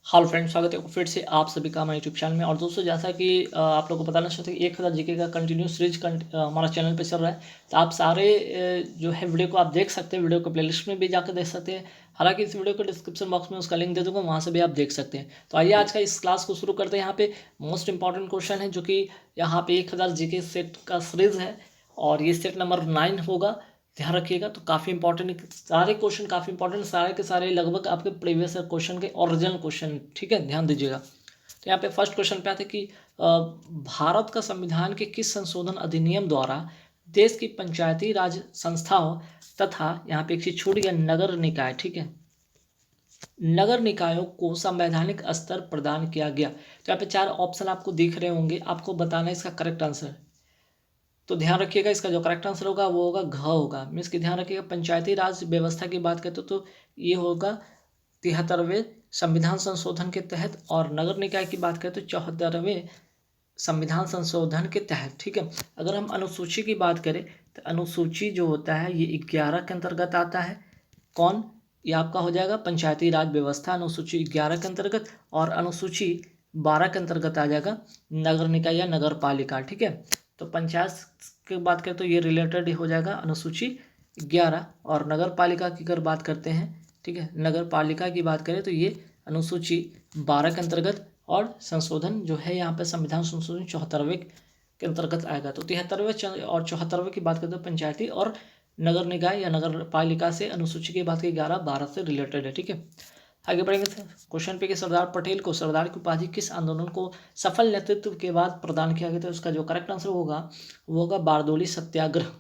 Hello friends, स्वागत है फिर से आप सभी का हमारे यूट्यूब चैनल में। और दोस्तों, जैसा कि आप लोगों को बताना चाहते हैं कि 1000 जीके का कंटिन्यू सीरीज हमारा चैनल पे चल रहा है। तो आप सारे जो है वीडियो को आप देख सकते हैं, वीडियो को प्लेलिस्ट में भी जाकर देख सकते हैं। हालांकि इस वीडियो को डिस्क्रिप्शन बॉक्स में उसका लिंक दे दूंगा, वहाँ से भी आप देख सकते हैं। तो आइए आज का इस क्लास को शुरू करते हैं। यहाँ पे मोस्ट इंपॉर्टेंट क्वेश्चन है, जो कि यहाँ पे 1000 जीके सेट का सीरीज है और ये सेट नंबर 9 होगा। ध्यान रखिएगा। तो काफ़ी इंपॉर्टेंट सारे क्वेश्चन, काफ़ी इंपॉर्टेंट सारे के सारे लगभग आपके प्रीवियस क्वेश्चन के ओरिजिनल क्वेश्चन, ठीक है, ध्यान दीजिएगा। तो यहाँ पे फर्स्ट क्वेश्चन पे आते हैं कि भारत का संविधान के किस संशोधन अधिनियम द्वारा देश की पंचायती राज संस्थाओं तथा यहाँ पे एक चीज छूट गया, नगर निकाय, ठीक है, नगर निकायों को संवैधानिक स्तर प्रदान किया गया। तो यहाँ पे 4 ऑप्शन आपको दिख रहे होंगे, आपको बताना है इसका करेक्ट आंसर। तो ध्यान रखिएगा, इसका जो करेक्ट आंसर होगा वो होगा घ होगा। मीन्स कि ध्यान रखिएगा, पंचायती राज व्यवस्था की बात करते तो ये होगा 73वें संविधान संशोधन के तहत, और नगर निकाय की बात करें तो 74वें संविधान संशोधन के तहत, ठीक है। अगर हम अनुसूची की बात करें तो अनुसूची जो होता है ये 11 के अंतर्गत आता है। कौन? ये आपका हो जाएगा पंचायती राज व्यवस्था, अनुसूची 11 के अंतर्गत, और अनुसूची 12 के अंतर्गत आ जाएगा नगर निकाय या नगर पालिका, ठीक है। तो पंचायत की बात करें तो ये रिलेटेड हो जाएगा अनुसूची 11, और नगर पालिका की अगर बात करते हैं, ठीक है, नगर पालिका की बात करें तो ये अनुसूची 12 के अंतर्गत, और संशोधन जो है यहाँ पे संविधान संशोधन 74वें के अंतर्गत आएगा। तो 73वें और 74वें की बात करते हैं पंचायती और नगर निकाय या नगर पालिका से, अनुसूची की बात की 11-12 से रिलेटेड है, ठीक है। आगे बढ़ेंगे क्वेश्चन पे कि सरदार पटेल को सरदार की उपाधि किस आंदोलन को सफल नेतृत्व के बाद प्रदान किया गया था? उसका जो करेक्ट आंसर होगा वो होगा बारदोली सत्याग्रह,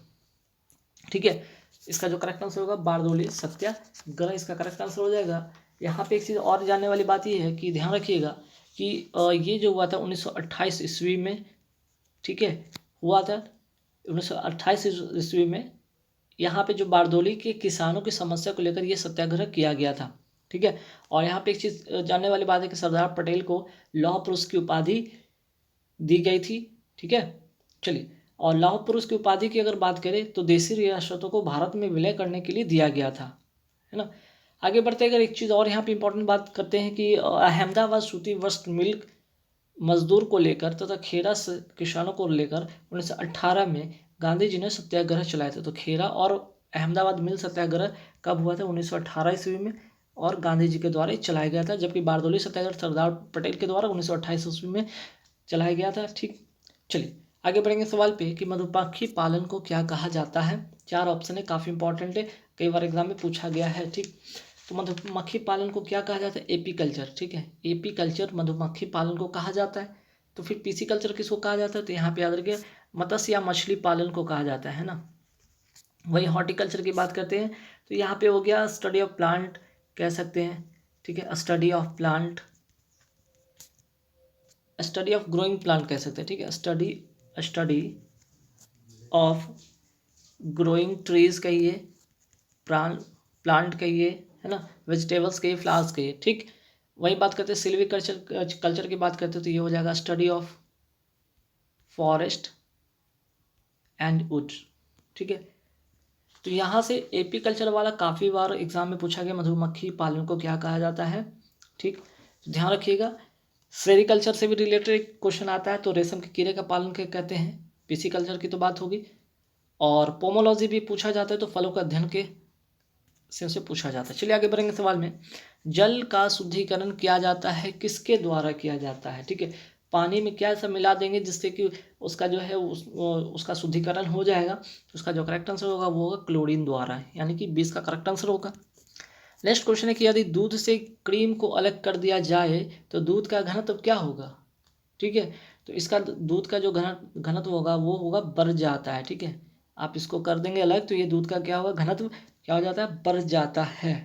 ठीक है। इसका जो करेक्ट आंसर होगा बारदोली सत्याग्रह, इसका करेक्ट आंसर हो जाएगा। यहाँ पे एक चीज़ और जानने वाली बात ये है कि ध्यान रखिएगा कि ये जो हुआ था 1928 ईस्वी में, ठीक है, हुआ था 1928 ईस्वी में। यहाँ पे जो बारदोली के किसानों की समस्या को लेकर ये सत्याग्रह किया गया था, ठीक है। और यहाँ पे एक चीज़ जानने वाली बात है कि सरदार पटेल को लौह पुरुष की उपाधि दी गई थी, ठीक है। चलिए, और लौह पुरुष की उपाधि की अगर बात करें तो देशी रियासतों को भारत में विलय करने के लिए दिया गया था, है ना। आगे बढ़ते अगर एक चीज़ और यहाँ पे इंपॉर्टेंट बात करते हैं कि अहमदाबाद सूती वस्त्र मिल मजदूर को लेकर तथा खेरा किसानों को लेकर 1918 में गांधी जी ने सत्याग्रह चलाए थे। तो खेरा और अहमदाबाद मिल सत्याग्रह कब हुआ था? 1918 ईस्वी में, और गांधी जी के द्वारा ही चलाया गया था। जबकि बारदोली सत्याग्रह सरदार पटेल के द्वारा 1928 ईस्वी में चलाया गया था, ठीक। चलिए आगे बढ़ेंगे सवाल पे कि मधुमक्खी पालन को क्या कहा जाता है? 4 ऑप्शन है, काफ़ी इंपॉर्टेंट है, कई बार एग्जाम में पूछा गया है, ठीक। तो मधुमक्खी पालन को क्या कहा जाता है? एपी कल्चर, ठीक है, एपी कल्चर मधुमक्खी पालन को कहा जाता है। तो फिर पीसी कल्चर किसको कहा जाता है? तो यहाँ पे याद रखिए मत्स्य या मछली पालन को कहा जाता है ना। वही हॉर्टिकल्चर की बात करते हैं तो यहाँ पे हो गया स्टडी ऑफ प्लांट कह सकते हैं, ठीक है, study of plant, study of growing plant कह सकते हैं, ठीक है, स्टडी ऑफ ग्रोइंग ट्रीज कहिए, प्लांट कहिए, है ना, वेजिटेबल्स कहिए, फ्लावर्स कहिए, ठीक। वही बात करते हैं सिल्वी कल्चर की बात करते हैं तो ये हो जाएगा study of forest and would, ठीक है। तो यहाँ से एपी कल्चर वाला काफ़ी बार एग्जाम में पूछा गया, मधुमक्खी पालन को क्या कहा जाता है, ठीक। तो ध्यान रखिएगा। सेरिकल्चर से भी रिलेटेड क्वेश्चन आता है तो रेशम के कीड़े का पालन क्या कहते हैं? पीसी कल्चर की तो बात होगी। और पोमोलॉजी भी पूछा जाता है तो फलों का अध्ययन के से पूछा जाता है। चलिए आगे बढ़ेंगे सवाल में। जल का शुद्धिकरण किया जाता है, किसके द्वारा किया जाता है? ठीक है, पानी में क्या सब मिला देंगे जिससे कि उसका जो है उसका शुद्धिकरण हो जाएगा। उसका जो करेक्ट आंसर होगा वो होगा क्लोरीन द्वारा, यानी कि 20 का करेक्ट आंसर होगा। नेक्स्ट क्वेश्चन है कि यदि दूध से क्रीम को अलग कर दिया जाए तो दूध का घनत्व क्या होगा? ठीक है, तो इसका दूध का जो घनत्व होगा वो होगा बढ़ जाता है, ठीक है। आप इसको कर देंगे अलग तो ये दूध का क्या होगा? घनत्व क्या हो जाता है? बढ़ जाता है,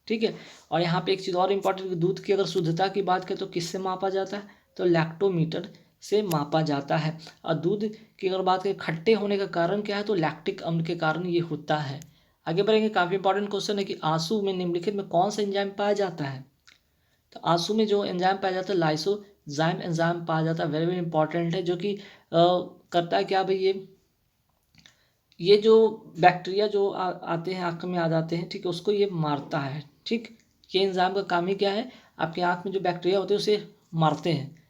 ठीक है। और यहाँ पे एक चीज़ और इम्पॉर्टेंट, दूध की अगर शुद्धता की बात करें तो किससे मापा जाता है? तो लैक्टोमीटर से मापा जाता है। और दूध की अगर बात करें खट्टे होने का कारण क्या है? तो लैक्टिक अम्ल के कारण ये होता है। आगे बढ़ेंगे, काफ़ी इंपॉर्टेंट क्वेश्चन है कि आंसू में निम्नलिखित में कौन सा एंजाइम पाया जाता है? तो आंसू में जो एंजाइम पाया जाता है लाइसोजाइम एंजाइम पाया जाता है, वेरी वेरी इंपॉर्टेंट है, जो कि करता है क्या भाई, ये जो बैक्टीरिया जो आते हैं आँख में आ जाते हैं, ठीक है, उसको ये मारता है, ठीक। ये एंजाइम का काम ही क्या है? आपकी आँख में जो बैक्टीरिया होते हैं उसे मारते हैं,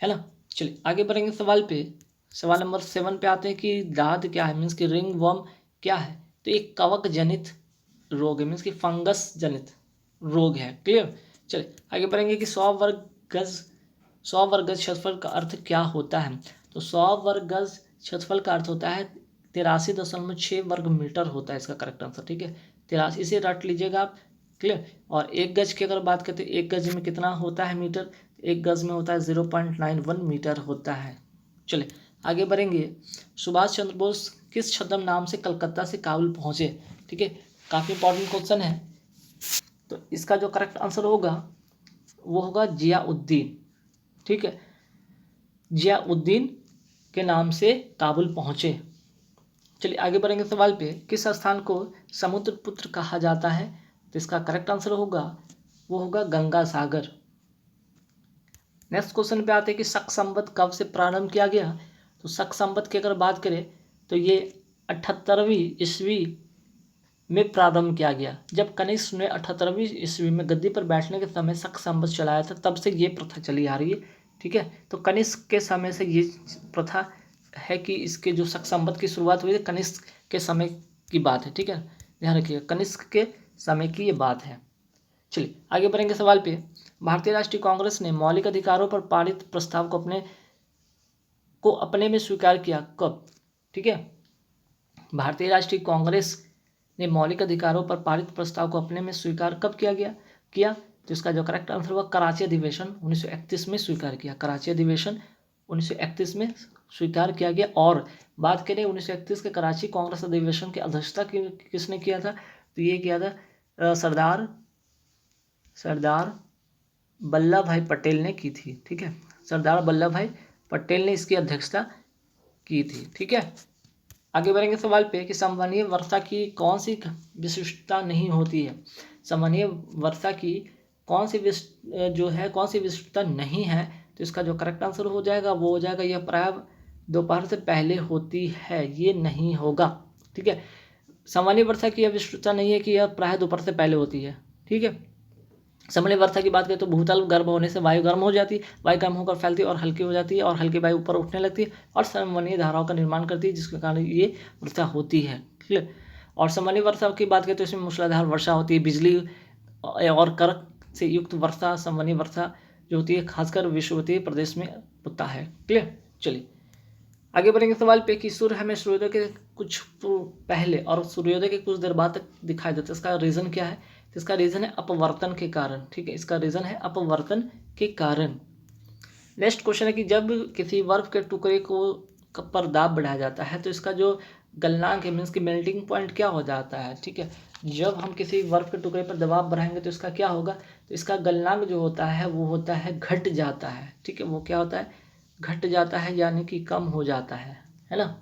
है ना। चलिए आगे बढ़ेंगे सवाल पे। सवाल नंबर 7 पे आते हैं कि दाद क्या है, मीन्स कि रिंग वर्म क्या है। तो एक कवक जनित रोग है, मीन्स कि फंगस जनित रोग है। क्लियर। चलिए आगे बढ़ेंगे कि 100 वर्ग गज क्षेत्रफल का अर्थ क्या होता है। तो 100 वर्ग गज क्षेत्रफल का अर्थ होता है 83.6 वर्ग मीटर होता है इसका करेक्ट आंसर। ठीक है, 83, इसे रट लीजिएगा आप। क्लियर। और एक गज की अगर बात करते हैं, एक गज में कितना होता है मीटर, एक गज में होता है 0.91 मीटर होता है। चलिए आगे बढ़ेंगे। सुभाष चंद्र बोस किस छद्म नाम से कलकत्ता से काबुल पहुंचे। ठीक है, काफ़ी इंपॉर्टेंट क्वेश्चन है। तो इसका जो करेक्ट आंसर होगा वो होगा जियाउद्दीन। ठीक है, जियाउद्दीन के नाम से काबुल पहुंचे। चलिए आगे बढ़ेंगे सवाल पे। किस स्थान को समुद्रपुत्र कहा जाता है। तो इसका करेक्ट आंसर होगा वो होगा गंगा सागर। नेक्स्ट क्वेश्चन पे आते हैं कि शक संवत कब से प्रारंभ किया गया। तो शक संवत की अगर बात करें तो ये 78वीं ईस्वी में प्रारंभ किया गया, जब कनिष्क ने 78वीं ईस्वी में गद्दी पर बैठने के समय शक संवत चलाया था, तब से ये प्रथा चली आ रही है। ठीक है, तो कनिष्क के समय से ये प्रथा है कि इसके जो शक संवत की शुरुआत हुई है कनिष्क के समय की बात है। ठीक है, ध्यान रखिएगा कनिष्क के समय की ये बात है। चलिए आगे बढ़ेंगे सवाल पे। भारतीय राष्ट्रीय कांग्रेस ने मौलिक अधिकारों पर पारित प्रस्ताव को अपने में स्वीकार किया कब। ठीक है, भारतीय राष्ट्रीय कांग्रेस ने मौलिक अधिकारों पर पारित प्रस्ताव को अपने में स्वीकार कब किया। तो इसका जो करेक्ट आंसर हुआ कराची अधिवेशन 1931 में स्वीकार किया। कराची अधिवेशन 1931 में स्वीकार किया गया। और बात करें 1931 के कराची कांग्रेस अधिवेशन की अध्यक्षता किसने किया था। तो ये किया था सरदार वल्लभ भाई पटेल ने की थी। ठीक है, सरदार वल्लभ भाई पटेल ने इसकी अध्यक्षता की थी। ठीक है, आगे बढ़ेंगे सवाल पे कि संवहनीय वर्षा की कौन सी विशिष्टता नहीं होती है। संवहनीय वर्षा की कौन सी विशिष्टता नहीं है। तो इसका जो करेक्ट आंसर हो जाएगा वो हो जाएगा यह प्राय दोपहर से पहले होती है, ये नहीं होगा। ठीक है, सामान्य वर्षा की यह विशिष्टता नहीं है कि यह प्राय दोपहर से पहले होती है। ठीक है, सामान्य वर्षा की बात करें तो भूतल गर्म होने से वायु गर्म हो जाती है, वायु गर्म होकर फैलती है और हल्की हो जाती है, और हल्की वायु ऊपर उठने लगती है और संवहनीय धाराओं का निर्माण करती है, जिसके कारण ये वर्षा होती है। क्लियर। और सामान्य वर्षा की बात करें तो इसमें मूसलाधार वर्षा होती है, बिजली और करक से युक्त वर्षा संवहनीय वर्षा जो होती है खासकर विषुवतीय प्रदेश में होता है। क्लियर। चलिए आगे बढ़ेंगे सवाल पे कि सूर्य हमें सूर्योदय के कुछ पहले और सूर्योदय के कुछ देर बाद तक दिखाई देता है, इसका रीज़न क्या है। तो इसका रीज़न है अपवर्तन के कारण। ठीक है, इसका रीज़न है अपवर्तन के कारण। नेक्स्ट क्वेश्चन है कि जब किसी बर्फ के टुकड़े पर दाब बढ़ाया जाता है तो इसका जो गलनांक है मीन्स की मेल्टिंग पॉइंट क्या हो जाता है। ठीक है, जब हम किसी बर्फ के टुकड़े पर दबाव बढ़ाएंगे तो इसका क्या होगा। तो इसका गलनांक जो होता है वो होता है घट जाता है। ठीक है, वो क्या होता है, घट जाता है, यानी कि कम हो जाता है ना।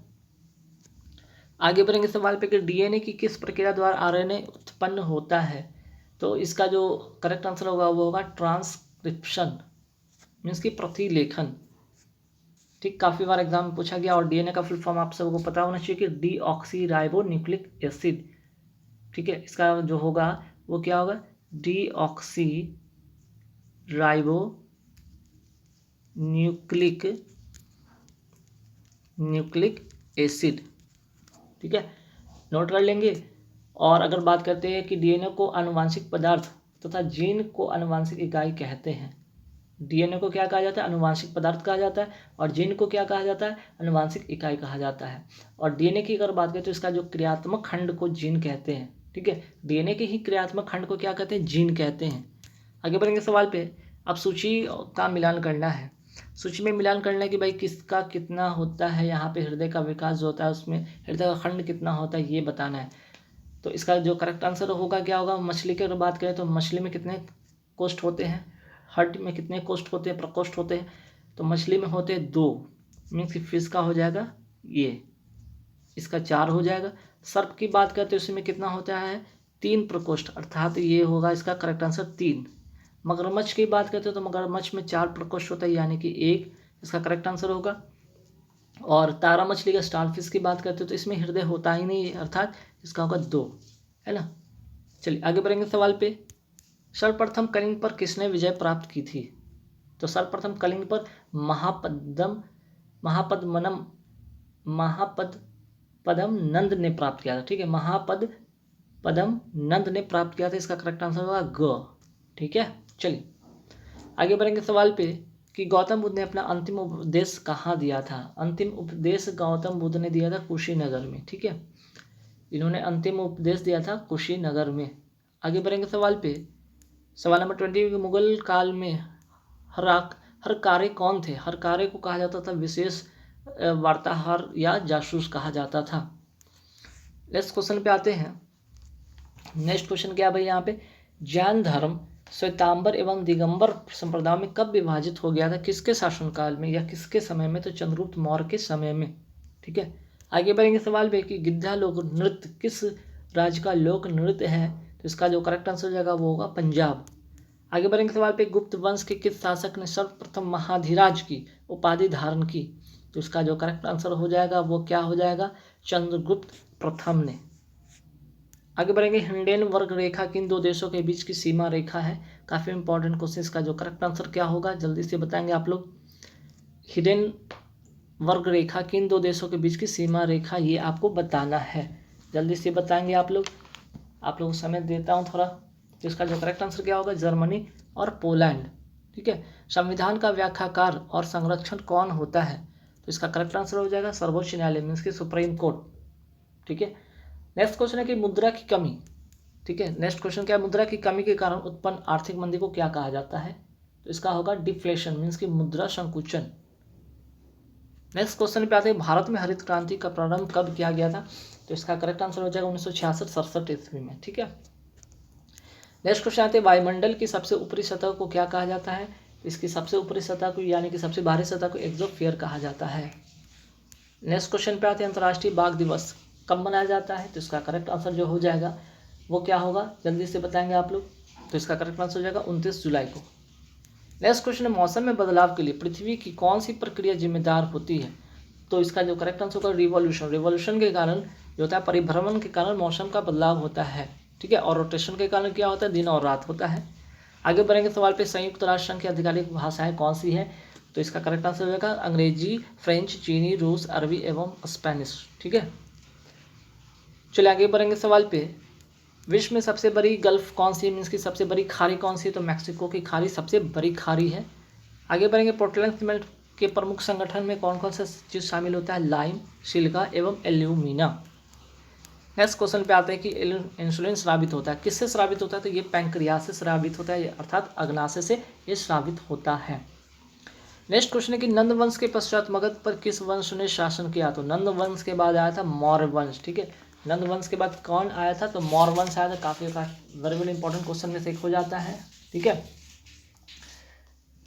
आगे बढ़ेंगे सवाल पे कि डीएनए की किस प्रक्रिया द्वारा आरएनए उत्पन्न होता है। तो इसका जो करेक्ट आंसर होगा वो होगा ट्रांसक्रिप्शन, मीन्स की प्रतिलेखन। ठीक, काफ़ी बार एग्जाम में पूछा गया। और डीएनए का फुल फॉर्म आप सबको पता होना चाहिए कि डीऑक्सी न्यूक्लिक एसिड। ठीक है, इसका जो होगा वो क्या होगा, डीऑक्सी न्यूक्लिक एसिड। ठीक है, नोट कर लेंगे। और अगर बात करते हैं कि डीएनए को आनुवांशिक पदार्थ तथा जीन को आनुवांशिक इकाई कहते हैं। डीएनए को क्या कहा जाता है, अनुवांशिक पदार्थ कहा जाता है, और जीन को क्या कहा जाता है, अनुवांशिक इकाई कहा जाता है। और डीएनए की अगर बात करें तो इसका जो क्रियात्मक खंड को जीन कहते हैं। ठीक है, डीएनए के ही क्रियात्मक खंड को क्या कहते हैं, जीन कहते हैं। आगे बढ़ेंगे सवाल पे। अब सूची का मिलान करना है। सूची में मिलान करना है कि भाई किसका कितना होता है। यहाँ पे हृदय का विकास जो होता है उसमें हृदय का खंड कितना होता है ये बताना है। तो इसका जो करेक्ट आंसर होगा क्या होगा, मछली की अगर बात करें तो मछली में कितने कोष्ठ होते हैं, हार्ट में कितने कोष्ठ होते हैं, प्रकोष्ठ होते हैं। तो मछली में होते हैं 2, मीन्स कि फिश का हो जाएगा ये, इसका 4 हो जाएगा। सर्प की बात करते हैं उसमें कितना होता है, 3 प्रकोष्ठ, अर्थात ये होगा इसका करेक्ट आंसर 3। मगरमच्छ की बात करते हैं तो मगरमच्छ में 4 प्रकोष्ठ होता है, यानी कि 1 इसका करेक्ट आंसर होगा। और तारा मछली का स्टार फिश की बात करते हैं तो इसमें हृदय होता ही नहीं है, अर्थात इसका होगा 2, है ना। चलिए आगे बढ़ेंगे सवाल पे। सर्वप्रथम कलिंग पर किसने विजय प्राप्त की थी? तो सर्वप्रथम कलिंग पर महापद्म नंद ने प्राप्त किया था। ठीक है, महापद्म नंद ने प्राप्त किया था। इसका करेक्ट आंसर होगा ग। ठीक है, चलिए आगे बढ़ेंगे सवाल पे कि गौतम बुद्ध ने अपना अंतिम उपदेश कहाँ दिया था? अंतिम उपदेश गौतम बुद्ध ने दिया था कुशीनगर में। ठीक है, इन्होंने अंतिम उपदेश दिया था कुशीनगर में। आगे बढ़ेंगे सवाल पे, सवाल नंबर 20, मुगल काल में हरकारे कौन थे? हरकारे को कहा जाता था विशेष वार्ताहर या जासूस कहा जाता था। नेक्स्ट क्वेश्चन पे आते हैं। नेक्स्ट क्वेश्चन क्या है भाई यहाँ पे, जैन धर्म श्वेतांबर एवं दिगंबर संप्रदाय में कब विभाजित हो गया था? किसके शासनकाल में या किसके समय में? तो चंद्रगुप्त मौर्य के समय में। ठीक है, आगे बढ़ेंगे सवाल पे कि गिद्धा लोक नृत्य किस राज्य का लोक नृत्य है? तो इसका जो करेक्ट आंसर हो जाएगा वो होगा पंजाब। आगे बढ़ेंगे सवाल पे, गुप्त वंश के किस शासक ने सर्वप्रथम महाधिराज की उपाधि धारण की? तो इसका जो करेक्ट आंसर हो जाएगा वो क्या हो जाएगा? चंद्रगुप्त प्रथम ने। आगे बढ़ेंगे, हिंडेन वर्ग रेखा किन दो देशों के बीच की सीमा रेखा है? काफ़ी इंपॉर्टेंट क्वेश्चन। इसका जो करेक्ट आंसर क्या होगा जल्दी से बताएंगे आप लोग। हिंडेन वर्ग रेखा किन दो देशों के बीच की सीमा रेखा, ये आपको बताना है। जल्दी से बताएंगे आप लोग को समय देता हूँ थोड़ा। तो इसका जो करेक्ट आंसर क्या होगा? जर्मनी और पोलैंड। ठीक है, संविधान का व्याख्याकार और संरक्षण कौन होता है? तो इसका करेक्ट आंसर हो जाएगा सर्वोच्च न्यायालय, मीन्स की सुप्रीम कोर्ट। ठीक है, नेक्स्ट क्वेश्चन है कि मुद्रा की कमी। ठीक है, नेक्स्ट क्वेश्चन क्या है, मुद्रा की कमी के कारण उत्पन्न आर्थिक मंदी को क्या कहा जाता है? तो इसका होगा डिफ्लेशन, मीन्स की मुद्रा संकुचन। नेक्स्ट क्वेश्चन पे आते हैं, भारत में हरित क्रांति का प्रारंभ कब किया गया था? तो इसका करेक्ट आंसर हो जाएगा 1966-67 ईस्वी में। ठीक है, नेक्स्ट क्वेश्चन आते हैं, वायुमंडल की सबसे ऊपरी सतह को क्या कहा जाता है? इसकी सबसे ऊपरी सतह को यानी कि सबसे बाहरी सतह को एक्सोस्फीयर कहा जाता है। नेक्स्ट क्वेश्चन पे आते हैं, अंतर्राष्ट्रीय बाघ दिवस कब मनाया जाता है? तो इसका करेक्ट आंसर जो हो जाएगा वो क्या होगा जल्दी से बताएंगे आप लोग। तो इसका करेक्ट आंसर हो जाएगा 29 जुलाई को। नेक्स्ट क्वेश्चन है, मौसम में बदलाव के लिए पृथ्वी की कौन सी प्रक्रिया जिम्मेदार होती है? तो इसका जो करेक्ट आंसर होगा रिवॉल्यूशन के कारण जो होता है, परिभ्रमण के कारण मौसम का बदलाव होता है। ठीक है, और रोटेशन के कारण क्या होता है? दिन और रात होता है। आगे बढ़ेंगे सवाल पे, संयुक्त राष्ट्र संघ की आधिकारिक भाषाएं कौन सी है? तो इसका करेक्ट आंसर हो जाएगा अंग्रेजी, फ्रेंच, चीनी, रूस, अरबी एवं स्पेनिश। ठीक है, चलिए आगे बढ़ेंगे सवाल पे, विश्व में सबसे बड़ी गल्फ कौन सी है? मीन्स की सबसे बड़ी खाड़ी कौन सी है? तो मैक्सिको की खाड़ी सबसे बड़ी खाड़ी है। आगे बढ़ेंगे, पोर्टलैंड सीमेंट के प्रमुख संगठन में कौन कौन सा चीज़ शामिल होता है? लाइम, सिलिका एवं एल्यूमिना। नेक्स्ट क्वेश्चन पे आते हैं कि इंसुलिन स्रावित होता है, किससे स्रावित होता है? तो ये पैंक्रियास से स्रावित होता है, अर्थात अग्नाशय से ये स्रावित होता है। नेक्स्ट क्वेश्चन है कि नंद वंश के पश्चात मगध पर किस वंश ने शासन किया? तो नंद वंश के बाद आया था मौर्य वंश। ठीक है, नंद वंश के बाद कौन आया था? तो मौर्य वंश आया था। काफ़ी वेरी वेरी इंपॉर्टेंट क्वेश्चन में से एक हो जाता है। ठीक है,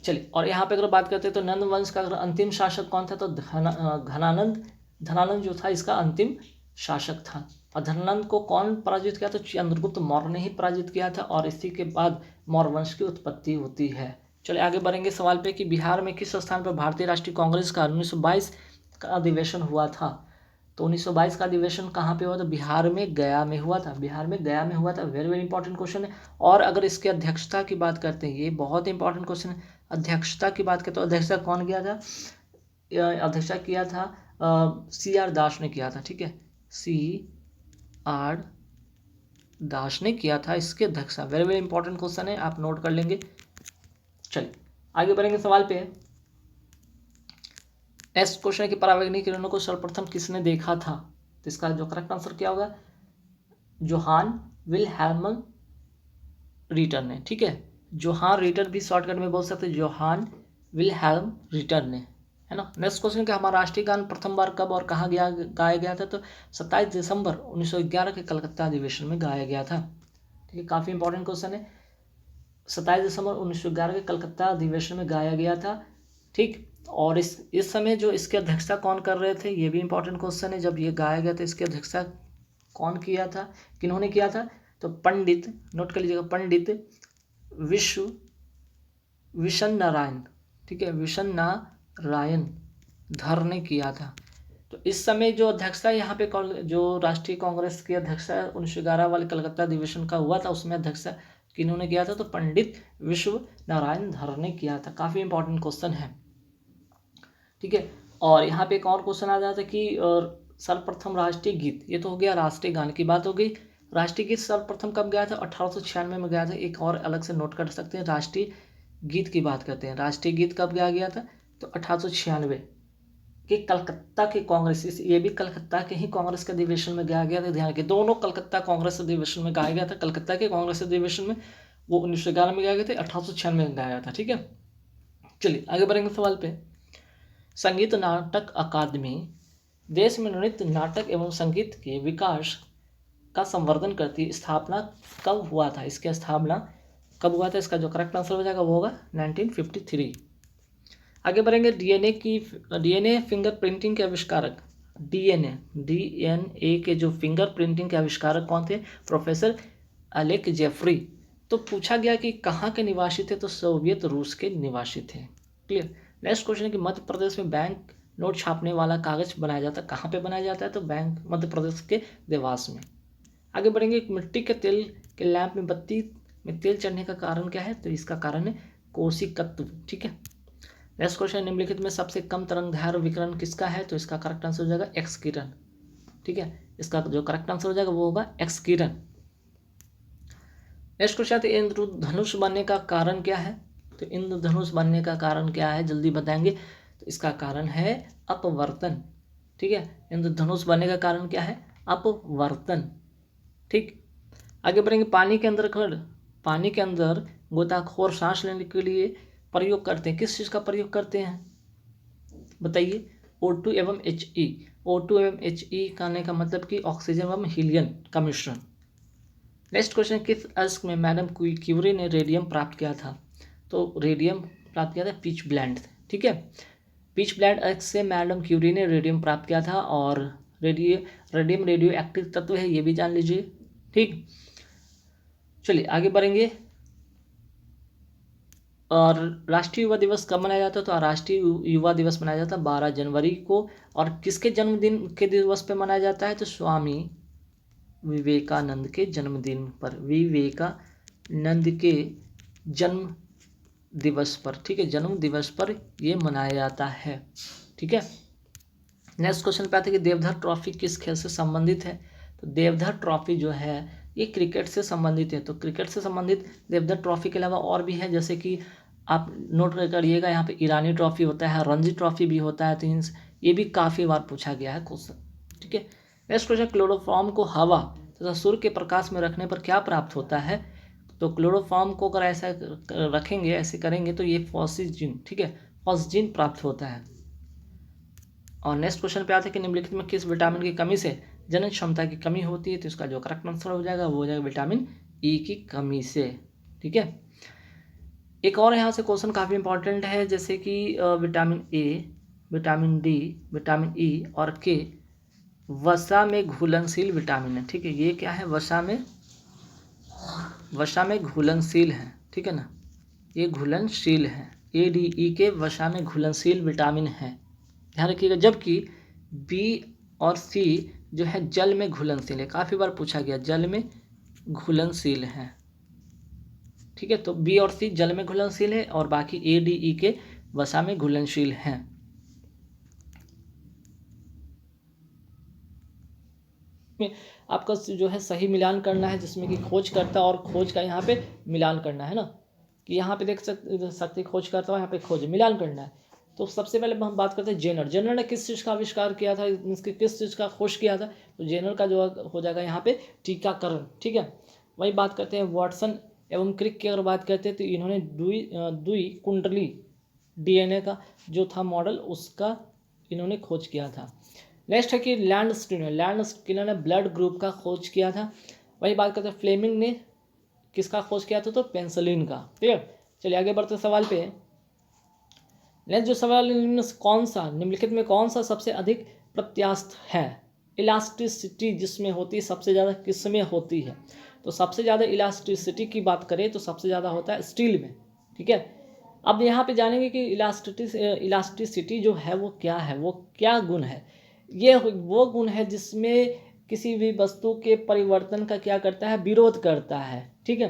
चलिए और यहाँ पे अगर बात करते हैं तो नंद वंश का अगर अंतिम शासक कौन था? तो धनानंद जो था इसका अंतिम शासक था। और धनानंद को कौन पराजित किया? तो चंद्रगुप्त मौर्य ने ही पराजित किया था, और इसी के बाद मौर्य वंश की उत्पत्ति होती है। चलिए आगे बढ़ेंगे सवाल पे कि बिहार में किस स्थान पर भारतीय राष्ट्रीय कांग्रेस का 1922 का अधिवेशन हुआ था? तो 1922 का अधिवेशन कहाँ पे हुआ था? बिहार में गया में हुआ था। बिहार में गया में हुआ था। वेरी वेरी इंपॉर्टेंट क्वेश्चन है। और अगर इसकी अध्यक्षता की बात करते हैं, ये बहुत इंपॉर्टेंट क्वेश्चन है। अध्यक्षता की बात करें तो अध्यक्षता कौन किया था? अध्यक्षता किया था CR दास ने किया था। ठीक है, CR दास ने किया था इसके अध्यक्षता। वेरी वेरी इंपॉर्टेंट क्वेश्चन है, आप नोट कर लेंगे। चलिए आगे बढ़ेंगे सवाल पे। नेक्स्ट क्वेश्चन है कि परावैज्ञानिक किरणों को सर्वप्रथम किसने देखा था? तो इसका जो करेक्ट आंसर क्या होगा? जोहान विल्हेल्म रीटर ने। ठीक है, जोहान रीटर भी शॉर्टकट में बोल सकते हैं, जोहान विल्हेल्म रीटर ने, है ना। नेक्स्ट क्वेश्चन क्या, हमारा राष्ट्रीय गान प्रथम बार कब और कहाँ गाया गया था? तो 27 दिसंबर 1911 के कलकत्ता अधिवेशन में गाया गया था। ठीक है, काफ़ी इंपॉर्टेंट क्वेश्चन है। 27 दिसंबर 1911 के कलकत्ता अधिवेशन में गाया गया था। ठीक, और इस समय जो इसकी अध्यक्षता कौन कर रहे थे, ये भी इंपॉर्टेंट क्वेश्चन है। जब ये गाया गया था इसकी अध्यक्षता कौन किया था, किन्होंने किया था? तो पंडित, नोट कर लीजिएगा, पंडित विशन नारायण। ठीक है, विशन नारायण धर ने किया था। तो इस समय जो अध्यक्षता यहाँ पे जो राष्ट्रीय कांग्रेस की अध्यक्षता 1911 वाले कलकत्ता अधिवेशन का हुआ था, उसमें अध्यक्षता किन्होंने किया था? तो पंडित विश्व नारायण धर ने किया था। काफ़ी इंपॉर्टेंट क्वेश्चन है, ठीक है। और यहाँ पे एक और क्वेश्चन आ जाता है कि सर्वप्रथम राष्ट्रीय गीत, ये तो हो गया राष्ट्रीय गान की बात हो गई। राष्ट्रीय गीत सर्वप्रथम कब गया था? 1896 में गया था। एक और अलग से नोट कर सकते हैं, राष्ट्रीय गीत की बात करते हैं। राष्ट्रीय गीत कब गया था? तो 1896 कि कलकत्ता के कांग्रेस, ये भी कलकत्ता के ही कांग्रेस के अधिवेशन में गाया गया था। ध्यान रखिए, दोनों कलकत्ता कांग्रेस अधिवेशन में गाया गया था। कलकत्ता के कांग्रेस अधिवेशन में वो 1911 में गाया गया था, 1896 में गाया था, ठीक है। चलिए आगे बढ़ेंगे सवाल पे। संगीत नाटक अकादमी देश में नृत्य नाटक एवं संगीत के विकास का संवर्धन करती स्थापना कब हुआ था? इसकी स्थापना कब हुआ था? इसका जो करेक्ट आंसर हो जाएगा वो होगा 1953। आगे बढ़ेंगे। डीएनए फिंगर प्रिंटिंग के आविष्कारक, डीएनए के जो फिंगर प्रिंटिंग के आविष्कारक कौन थे? Professor Alec Jeffrey. तो पूछा गया कि कहाँ के निवासी थे? तो सोवियत रूस के निवासी थे। क्लियर। नेक्स्ट क्वेश्चन है कि मध्य प्रदेश में बैंक नोट छापने वाला कागज बनाया जाता है, कहाँ पे बनाया जाता है? तो बैंक मध्य प्रदेश के देवास में। आगे बढ़ेंगे। मिट्टी के तेल के लैंप में बत्ती में तेल चढ़ने का कारण क्या है? तो इसका कारण है कोशिकत्व, ठीक है। नेक्स्ट क्वेश्चन, निम्नलिखित में सबसे कम तरंगदैर्घ्य विकिरण किसका है? तो इसका करेक्ट आंसर हो जाएगा एक्स किरण, ठीक है। इसका जो करेक्ट आंसर हो जाएगा वो होगा एक्स किरण। नेक्स्ट क्वेश्चन है इंद्रधनुष बनने का कारण क्या है? तो इंद्रधनुष बनने का कारण क्या है, जल्दी बताएंगे। तो इसका कारण है अपवर्तन, ठीक है। इंद्रधनुष बनने का कारण क्या है? अपवर्तन, ठीक। आगे बढ़ेंगे। पानी के अंदर गोताखोर सांस लेने के लिए प्रयोग करते हैं, किस चीज़ का प्रयोग करते हैं बताइए? O2 एवं He। O2 एवं He कहने का मतलब कि ऑक्सीजन एवं हीलियम का मिश्रण। नेक्स्ट क्वेश्चन, किस अयस्क में मैडम क्यूरी ने रेडियम प्राप्त किया था? तो रेडियम प्राप्त किया था पिच ब्लेंड, ठीक है। पिच ब्लेंड अयस्क से मैडम क्यूरी ने रेडियम प्राप्त किया था। और रेडियम रेडियो एक्टिव तत्व है, ये भी जान लीजिए, ठीक। चलिए आगे बढ़ेंगे। और राष्ट्रीय युवा दिवस कब मनाया जाता है? तो राष्ट्रीय युवा दिवस मनाया जाता है 12 जनवरी को। और किसके जन्मदिन के दिवस पे मनाया जाता है? तो स्वामी विवेकानंद के जन्मदिन पर, विवेकानंद के जन्म दिवस पर, ठीक है, जन्म दिवस पर ये मनाया जाता है, ठीक है। नेक्स्ट क्वेश्चन पे आते हैं कि देवधर ट्रॉफी किस खेल से संबंधित है? तो देवधर ट्रॉफी जो है ये क्रिकेट से संबंधित है। तो क्रिकेट से संबंधित देवधर ट्रॉफी के अलावा और भी है, जैसे कि आप नोट करिएगा, यहाँ पे ईरानी ट्रॉफी होता है, रणजी ट्रॉफी भी होता है। तो ये भी काफ़ी बार पूछा गया है क्वेश्चन, ठीक है। नेक्स्ट क्वेश्चन, क्लोरोफॉर्म को हवा तथा सूर्य के प्रकाश में रखने पर क्या प्राप्त होता है? तो क्लोरोफॉर्म को अगर ऐसा रखेंगे, ऐसे करेंगे तो ये फॉस्फिन, ठीक है, फॉस्फिन प्राप्त होता है। और नेक्स्ट क्वेश्चन पे आते हैं कि निम्नलिखित में किस विटामिन की कमी से जनन क्षमता की कमी होती है? तो इसका जो करेक्ट आंसर हो जाएगा वो हो जाएगा विटामिन ई की कमी से, ठीक है। एक और यहाँ से क्वेश्चन काफ़ी इंपॉर्टेंट है, जैसे कि vitamin A, vitamin D, vitamin E और के वसा में घुलनशील विटामिन है, ठीक है। ये क्या है? वसा में घुलनशील है, ठीक है ना, ये घुलनशील है। ए डी ई के वसा में घुलनशील विटामिन है, ध्यान रखिएगा। जबकि बी और सी जो है जल में घुलनशील है, काफ़ी बार पूछा गया, जल में घुलनशील है, ठीक है। तो बी और सी जल में घुलनशील है और बाकी ए डी ई के वसा में घुलनशील हैं। आपका जो है सही मिलान करना है, जिसमें कि खोजकर्ता और खोज का यहाँ पे मिलान करना है ना, कि यहाँ पे देख सकते खोज करता हूँ, यहाँ पे खोज मिलान करना है। तो सबसे पहले हम बात करते हैं जेनर ने किस चीज़ का आविष्कार किया था, किस चीज़ का खोज किया था? तो जेनर का जो हो जाएगा यहाँ पे टीकाकरण, ठीक है। वही बात करते हैं वाटसन एवं क्रिक की अगर बात करते हैं तो इन्होंने द्वि कुंडली डीएनए का जो था मॉडल, उसका इन्होंने खोज किया था। नेक्स्ट है कि लैंड स्किनर ने ब्लड ग्रुप का खोज किया था। वही बात करते हैं फ्लेमिंग ने किसका खोज किया था? तो पेंसिलिन का, क्लियर। चलिए आगे बढ़ते सवाल पे। नेक्स्ट जो सवाल, निम्नलिखित में कौन सा सबसे अधिक प्रत्यास्थ है? इलास्टिसिटी जिसमें होती है सबसे ज़्यादा किसमें होती है? तो सबसे ज़्यादा इलास्टिसिटी की बात करें तो सबसे ज़्यादा होता है स्टील में, ठीक है। अब यहाँ पे जानेंगे कि इलास्टिसिटी जो है वो क्या है, वो क्या गुण है? ये वो गुण है जिसमें किसी भी वस्तु के परिवर्तन का क्या करता है? विरोध करता है, ठीक है।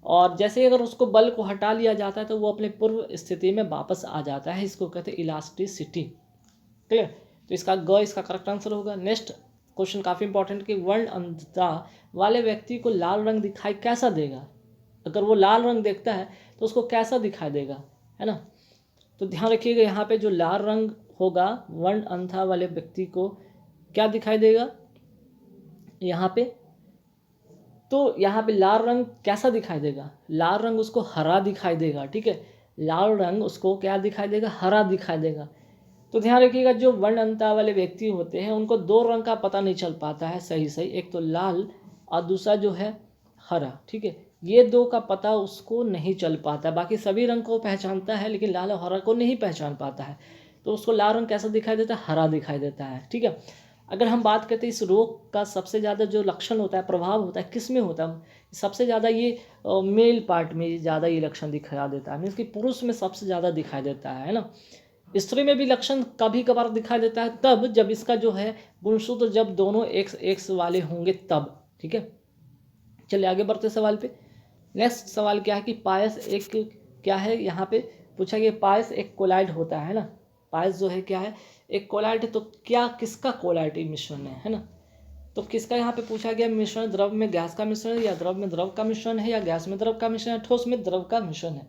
और जैसे ही अगर उसको बल को हटा लिया जाता है तो वो अपने पूर्व स्थिति में वापस आ जाता है, इसको कहते हैं इलास्टिसिटी। क्लियर। तो इसका करेक्ट आंसर होगा। नेक्स्ट क्वेश्चन काफ़ी इंपॉर्टेंट कि वर्ण अंधता वाले व्यक्ति को लाल रंग दिखाई कैसा देगा। अगर वो लाल रंग देखता है तो उसको कैसा दिखाई देगा, है ना। तो ध्यान रखिएगा यहाँ पे जो लाल रंग होगा वर्ण अंधता वाले व्यक्ति को क्या दिखाई देगा यहाँ पे। तो यहाँ पे लाल रंग कैसा दिखाई देगा, लाल रंग उसको हरा दिखाई देगा। ठीक है, लाल रंग उसको क्या दिखाई देगा, हरा दिखाई देगा। तो ध्यान रखिएगा जो वर्ण अंधता वाले व्यक्ति होते हैं उनको दो रंग का पता नहीं चल पाता है सही, एक तो लाल और दूसरा जो है हरा। ठीक है, ये दो का पता उसको नहीं चल पाता, बाकी सभी रंग को पहचानता है लेकिन लाल और हरा को नहीं पहचान पाता है। तो उसको लाल रंग कैसा दिखाई देता है, हरा दिखाई देता है। ठीक है, अगर हम बात करते हैं इस रोग का सबसे ज़्यादा जो लक्षण होता है, प्रभाव होता है, किस में होता है, सबसे ज़्यादा ये मेल पार्ट में ज़्यादा ये लक्षण दिखा देता है, मीन्स कि पुरुष में सबसे ज़्यादा दिखाई देता है ना। स्त्री में भी लक्षण कभी कभार दिखाई देता है तब जब इसका जो है गुणसूत्र जब दोनों एक्स वाले होंगे तब। ठीक है, चलिए आगे बढ़ते सवाल पे। नेक्स्ट सवाल क्या है कि पायस एक क्या है, यहाँ पे पूछा गया पायस एक कोलाइड होता है ना। पायस जो है क्या है, एक कोलाइड है। तो क्या किसका कोलाइड मिश्रण है ना। तो किसका यहाँ पे पूछा गया मिश्रण, द्रव में गैस का मिश्रण है या द्रव में द्रव का मिश्रण है या गैस में द्रव का मिश्रण है, ठोस में द्रव का मिश्रण है।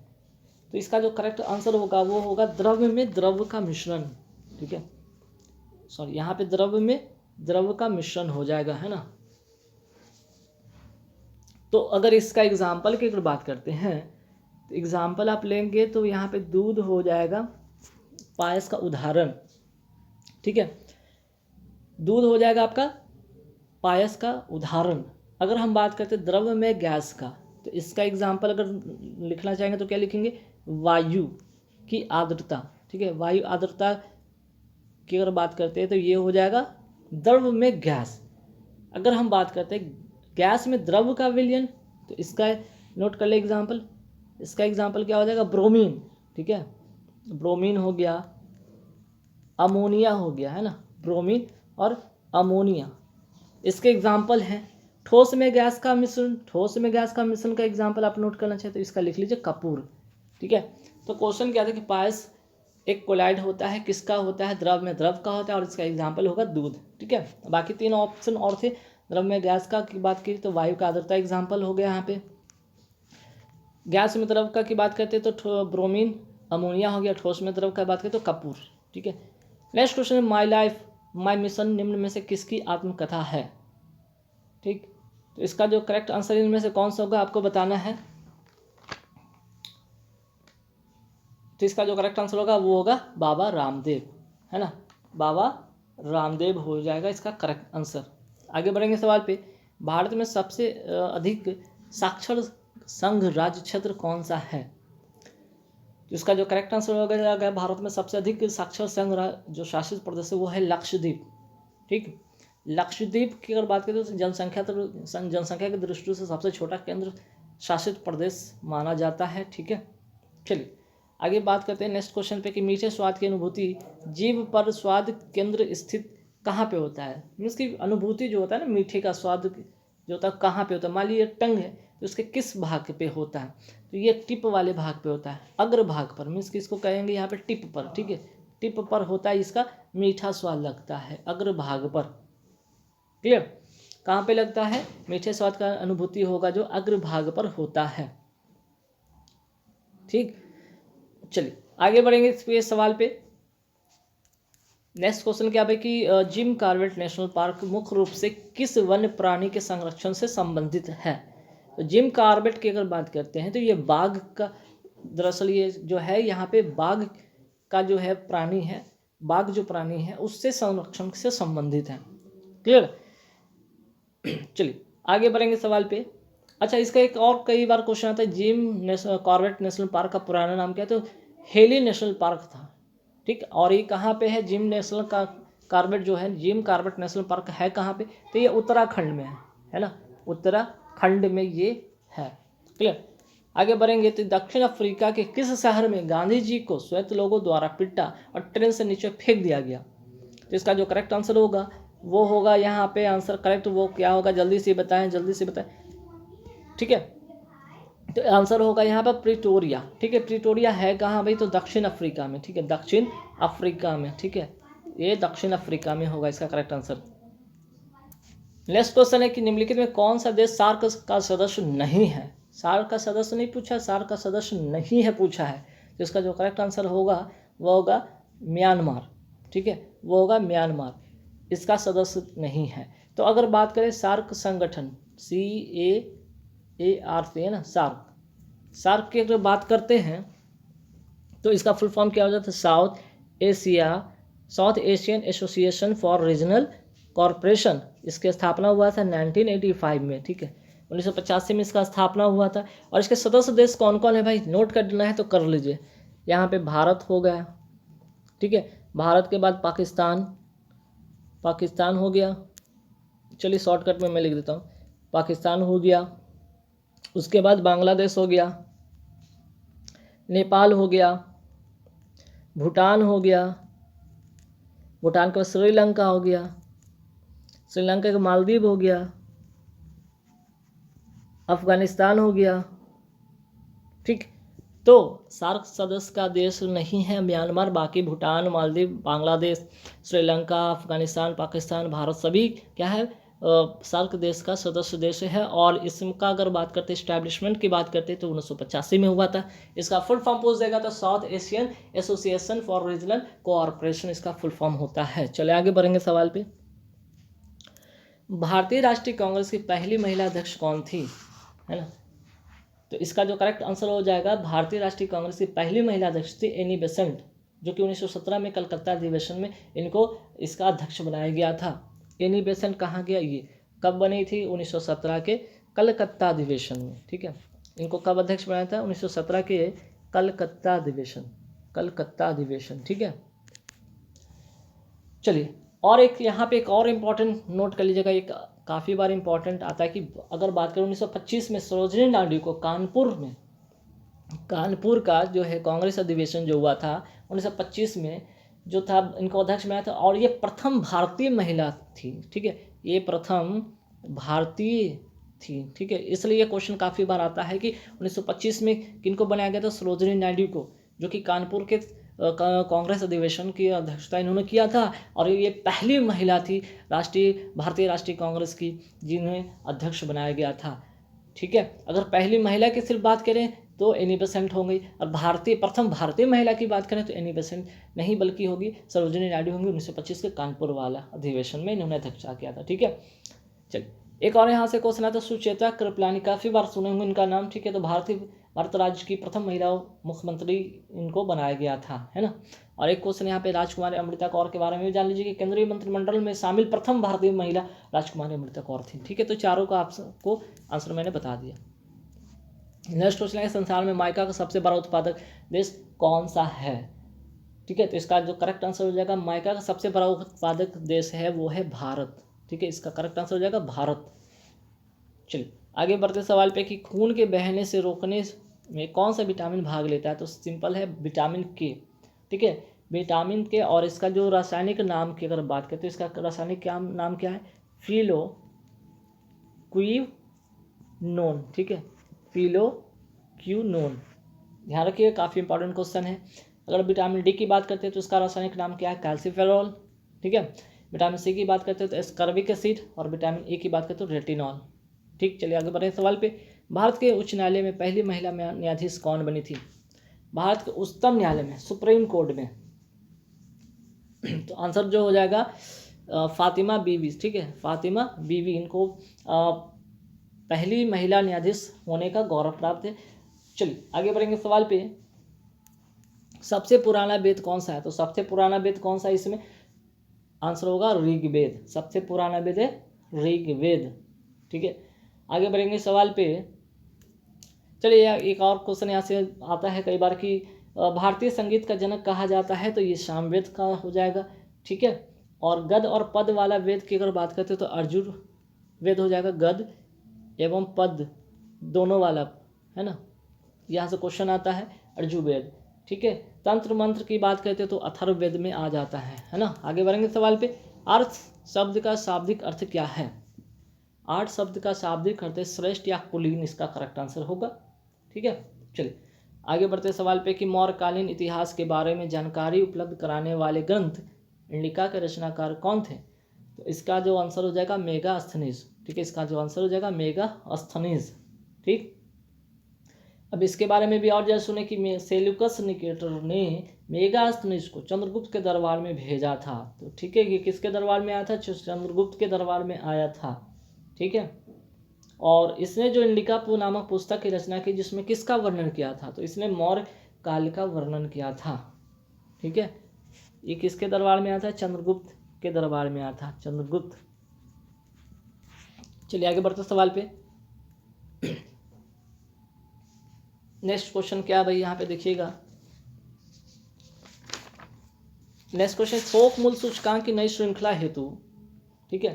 तो इसका जो करेक्ट आंसर होगा वो होगा द्रव में द्रव का मिश्रण। ठीक है, सॉरी यहाँ पे द्रव में द्रव का मिश्रण हो जाएगा, है ना। तो अगर इसका एग्जाम्पल की अगर बात करते हैं तो एग्जाम्पल आप लेंगे तो यहाँ पे दूध हो जाएगा पायस का उदाहरण। ठीक है, दूध हो जाएगा आपका पायस का उदाहरण। अगर हम बात करते हैं द्रव में गैस का तो इसका एग्जाम्पल अगर लिखना चाहेंगे तो क्या लिखेंगे, वायु की आर्द्रता। ठीक है, वायु आर्द्रता की अगर बात करते हैं तो ये हो जाएगा द्रव में गैस। अगर हम बात करते हैं गैस में द्रव का विलयन तो इसका नोट कर ले एग्जाम्पल, इसका एग्जाम्पल क्या हो जाएगा, ब्रोमीन। ठीक है, ब्रोमीन हो गया, अमोनिया हो गया, है ना, ब्रोमीन और अमोनिया इसके एग्जाम्पल हैं। ठोस में गैस का मिश्रण, ठोस में गैस का मिश्रण का एग्जाम्पल आप नोट करना चाहते तो इसका लिख लीजिए कपूर। ठीक है, तो क्वेश्चन क्या था कि पायस एक कोलाइड होता है, किसका होता है, द्रव में द्रव का होता है और इसका एग्जाम्पल होगा दूध। ठीक है, बाकी तीन ऑप्शन और थे। द्रव में गैस का की बात की तो वायु का आर्द्रता एग्जाम्पल हो गया यहाँ पे। गैस में द्रव का की बात करते तो ब्रोमीन अमोनिया हो गया, ठोस में द्रव का बात करें तो कपूर। ठीक है, नेक्स्ट क्वेश्चन है माई लाइफ माई मिशन निम्न में से किसकी आत्मकथा है। ठीक, तो इसका जो करेक्ट आंसर इनमें से कौन सा होगा आपको बताना है। तो इसका जो करेक्ट आंसर होगा वो होगा बाबा रामदेव, है ना, बाबा रामदेव हो जाएगा इसका करेक्ट आंसर। आगे बढ़ेंगे सवाल पे। भारत में सबसे अधिक साक्षर संघ राज्य क्षेत्र कौन सा है। तो इसका जो करेक्ट आंसर होगा भारत में सबसे अधिक साक्षर संघ जो शासित प्रदेश है वो है लक्षद्वीप। ठीक, लक्षद्वीप की अगर बात करें तो जनसंख्या की दृष्टि से सबसे छोटा केंद्र शासित प्रदेश माना जाता है। ठीक है, चलिए आगे बात करते हैं नेक्स्ट क्वेश्चन पे कि मीठे स्वाद की अनुभूति जीभ पर स्वाद केंद्र स्थित कहाँ पे होता है। मीन्स की अनुभूति जो होता है ना मीठे का स्वाद जो होता है कहाँ पे होता है, मान लीजिए टंग है तो उसके किस भाग पे होता है, तो ये टिप वाले भाग पे होता है, अग्र भाग पर, मीन्स कि इसको कहेंगे यहाँ पे टिप पर। ठीक है, टिप पर होता है इसका मीठा स्वाद लगता है, अग्र भाग पर। क्लियर, कहाँ पे लगता है, मीठे स्वाद का अनुभूति होगा जो अग्र भाग पर होता है। ठीक, चलिए आगे बढ़ेंगे इस सवाल पे। नेक्स्ट क्वेश्चन क्या है कि जिम कॉर्बेट नेशनल पार्क मुख्य रूप से किस वन्य प्राणी के संरक्षण से संबंधित है। तो जिम कॉर्बेट की अगर बात करते हैं तो ये बाघ का, दरअसल ये जो है यहाँ पे बाघ का जो है प्राणी है, बाघ जो प्राणी है उससे संरक्षण से संबंधित है। क्लियर, चलिए आगे बढ़ेंगे सवाल पे। अच्छा, इसका एक और कई बार क्वेश्चन आता है, जिम कॉर्बेट नेशनल पार्क का पुराना नाम क्या है, तो हेली नेशनल पार्क था। ठीक, और ये कहाँ पे है, जिम नेशनल का कॉर्बेट जो है, जिम कॉर्बेट नेशनल पार्क है कहाँ पे, तो ये उत्तराखंड में है ना, उत्तराखंड में ये है। क्लियर, आगे बढ़ेंगे तो दक्षिण अफ्रीका के किस शहर में गांधी जी को श्वेत लोगों द्वारा पिटा और ट्रेन से नीचे फेंक दिया गया। तो इसका जो करेक्ट आंसर होगा वो होगा यहाँ पे आंसर करेक्ट वो क्या होगा, जल्दी से बताएं, जल्दी से बताएं। ठीक है, तो आंसर होगा यहाँ पर प्रिटोरिया। ठीक है, प्रिटोरिया है कहाँ भाई? तो दक्षिण अफ्रीका में। ठीक है, दक्षिण अफ्रीका में। ठीक है, ये दक्षिण अफ्रीका में होगा इसका करेक्ट आंसर। नेक्स्ट क्वेश्चन है कि निम्नलिखित में कौन सा देश सार्क का सदस्य नहीं है? सार्क का सदस्य नहीं पूछा, सार्क का सदस्य नहीं है पूछा है। तो इसका जो करेक्ट आंसर होगा वो होगा म्यांमार। ठीक है, वो होगा म्यांमार, इसका सदस्य नहीं है। तो अगर बात करें सार्क संगठन, CAAR है ना, सार्क की अगर बात करते हैं तो इसका फुल फॉर्म क्या हो जाता है? South Asian association for regional corporation. इसकी स्थापना हुआ था 1985 में। ठीक है, 1985 में इसका स्थापना हुआ था। और इसके सदस्य देश कौन कौन है भाई? नोट करना है तो कर लीजिए। यहाँ पे भारत हो गया। ठीक है, भारत के बाद पाकिस्तान हो गया। चलिए शॉर्टकट में मैं लिख देता हूँ, पाकिस्तान हो गया। उसके बाद बांग्लादेश हो गया, नेपाल हो गया, भूटान हो गया, भूटान के बाद श्रीलंका हो गया, श्रीलंका का मालदीव हो गया, अफगानिस्तान हो गया। ठीक, तो सार्क सदस्य का देश नहीं है म्यांमार, बाकी भूटान, मालदीव, बांग्लादेश, श्रीलंका, अफगानिस्तान, पाकिस्तान, भारत सभी क्या है? सार्क देश का सदस्य देश है। और इसका अगर बात करते हैं, इस्टेब्लिशमेंट की बात करते हैं तो 1985 में हुआ था। इसका फुल फॉर्म पूछ देगा तो south Asian association for regional cooperation इसका फुल फॉर्म होता है। चले आगे बढ़ेंगे सवाल पे। भारतीय राष्ट्रीय कांग्रेस की पहली महिला अध्यक्ष कौन थी? है ना, तो इसका जो करेक्ट आंसर हो जाएगा, भारतीय राष्ट्रीय कांग्रेस की पहली महिला अध्यक्ष थी एनी बेसेंट, जो कि 1917 में कलकत्ता अधिवेशन में इनको इसका अध्यक्ष बनाया गया था। एनी बेसेंट कहाँ गया? ये कब बनी थी? 1917 के कलकत्ता अधिवेशन में। ठीक है, इनको कब अध्यक्ष बनाया था? 1917 के कलकत्ता अधिवेशन। ठीक है, चलिए और एक यहाँ पे एक और इम्पॉर्टेंट नोट कर लीजिएगा, एक काफ़ी बार इम्पॉर्टेंट आता है कि अगर बात करें 1925 में सरोजिनी नायडू को कानपुर का जो है कांग्रेस अधिवेशन जो हुआ था 1925 में जो था, इनको अध्यक्ष बनाया था। और ये प्रथम भारतीय महिला थी। ठीक है, ये प्रथम भारतीय थी। ठीक है, इसलिए ये क्वेश्चन काफ़ी बार आता है कि 1925 में किनको बनाया गया था? सरोजिनी नायडू को, जो कि कानपुर के कांग्रेस अधिवेशन की अध्यक्षता इन्होंने किया था। और ये पहली महिला थी भारतीय राष्ट्रीय कांग्रेस की जिन्हें अध्यक्ष बनाया गया था। ठीक है, अगर पहली महिला की सिर्फ बात करें तो एनी बेसेंट हो गई, और प्रथम भारतीय महिला की बात करें तो एनी बेसेंट नहीं बल्कि होगी सरोजिनी नायडू होंगी। 1925 के कानपुर वाला अधिवेशन में इन्होंने अध्यक्षता किया था। ठीक है, चलिए एक और यहाँ से क्वेश्चन आता है, सुचेता कृपलानी, काफ़ी बार सुने होंगे इनका नाम। ठीक है, तो भारत राज्य की प्रथम महिला मुख्यमंत्री इनको बनाया गया था, है ना। और एक क्वेश्चन यहाँ पे राजकुमारी अमृता कौर के बारे में भी जान लीजिए कि केंद्रीय मंत्रिमंडल में शामिल प्रथम भारतीय महिला राजकुमारी अमृता कौर थी। ठीक है, तो चारों का आपको आंसर मैंने बता दिया। नेक्स्ट क्वेश्चन है, संसार में माइका का सबसे बड़ा उत्पादक देश कौन सा है? ठीक है, तो इसका जो करेक्ट आंसर हो जाएगा, माइका का सबसे बड़ा उत्पादक देश है वो है भारत। ठीक है, इसका करेक्ट आंसर हो जाएगा भारत। चलिए आगे बढ़ते सवाल पे कि खून के बहने से रोकने में कौन सा विटामिन भाग लेता है? तो सिंपल है, विटामिन के। ठीक है, विटामिन के। और इसका जो रासायनिक नाम की अगर बात करें तो इसका रासायनिक नाम क्या है? फिलोक्विनोन। ठीक है, फिलोक्विनोन, ध्यान रखिए, काफ़ी इंपॉर्टेंट क्वेश्चन है। अगर विटामिन डी की बात करते हैं तो इसका रासायनिक नाम क्या है? कैल्सिफेरॉल। ठीक है, विटामिन सी की बात करते हैं तो एस्कॉर्बिक एसिड, और विटामिन ए की बात करते हैं तो रेटिनॉल। ठीक, चलिए आगे बढ़े सवाल पे। भारत के उच्च न्यायालय में पहली महिला न्यायाधीश कौन बनी थी? भारत के उच्चतम न्यायालय में, सुप्रीम कोर्ट में, तो आंसर जो हो जाएगा फातिमा बीवी। ठीक है, फातिमा बीवी, इनको पहली महिला न्यायाधीश होने का गौरव प्राप्त है। चलिए आगे बढ़ेंगे सवाल पे। सबसे पुराना वेद कौन सा है? तो सबसे पुराना वेद कौन सा है इसमें? आंसर होगा ऋग्वेद। सबसे पुराना वेद है ऋग्वेद। ठीक है, आगे बढ़ेंगे सवाल पे। चलिए एक और क्वेश्चन यहाँ से आता है कई बार कि भारतीय संगीत का जनक कहा जाता है, तो ये सामवेद का हो जाएगा। ठीक है, और गद और पद वाला वेद की अगर बात करते हैं तो अर्जुन वेद हो जाएगा, गद एवं पद दोनों वाला, है ना। यहाँ से क्वेश्चन आता है अर्जुवेद। ठीक है, तंत्र मंत्र की बात करते हैं तो अथर्ववेद में आ जाता है ना। आगे बढ़ेंगे सवाल पे। अर्थ शब्द का शाब्दिक अर्थ क्या है? आर्ट शब्द का शाब्दिक अर्थ श्रेष्ठ या कुलीन, इसका करेक्ट आंसर होगा। ठीक है। चलिए आगे बढ़ते सवाल पे कि मौर्यकालीन इतिहास के बारे में जानकारी उपलब्ध कराने वाले ग्रंथ इंडिका के रचनाकार कौन थे? तो इसका जो आंसर हो जाएगा मेगास्थनीज। ठीक है, इसका जो आंसर हो जाएगा मेगास्थनीज। ठीक, अब इसके बारे में भी और जैसे सुने कि सेल्यूकस निकेटर ने मेगास्थनीज को चंद्रगुप्त के दरबार में भेजा था। तो ठीक है, ये किसके दरबार में आया था? चंद्रगुप्त के दरबार में आया था। ठीक है, और इसने जो इंडिका नामक पुस्तक की रचना की जिसमें किसका वर्णन किया था? तो इसने मौर्य काल का वर्णन किया था। ठीक है, ये किसके दरबार में आया था? चंद्रगुप्त के दरबार में आया था, चंद्रगुप्त। चलिए आगे बढ़ते सवाल पे। नेक्स्ट क्वेश्चन क्या है भाई, यहाँ पे देखिएगा। नेक्स्ट क्वेश्चन, थोक मूल्य सूचकांक की नई श्रृंखला हेतु, ठीक है,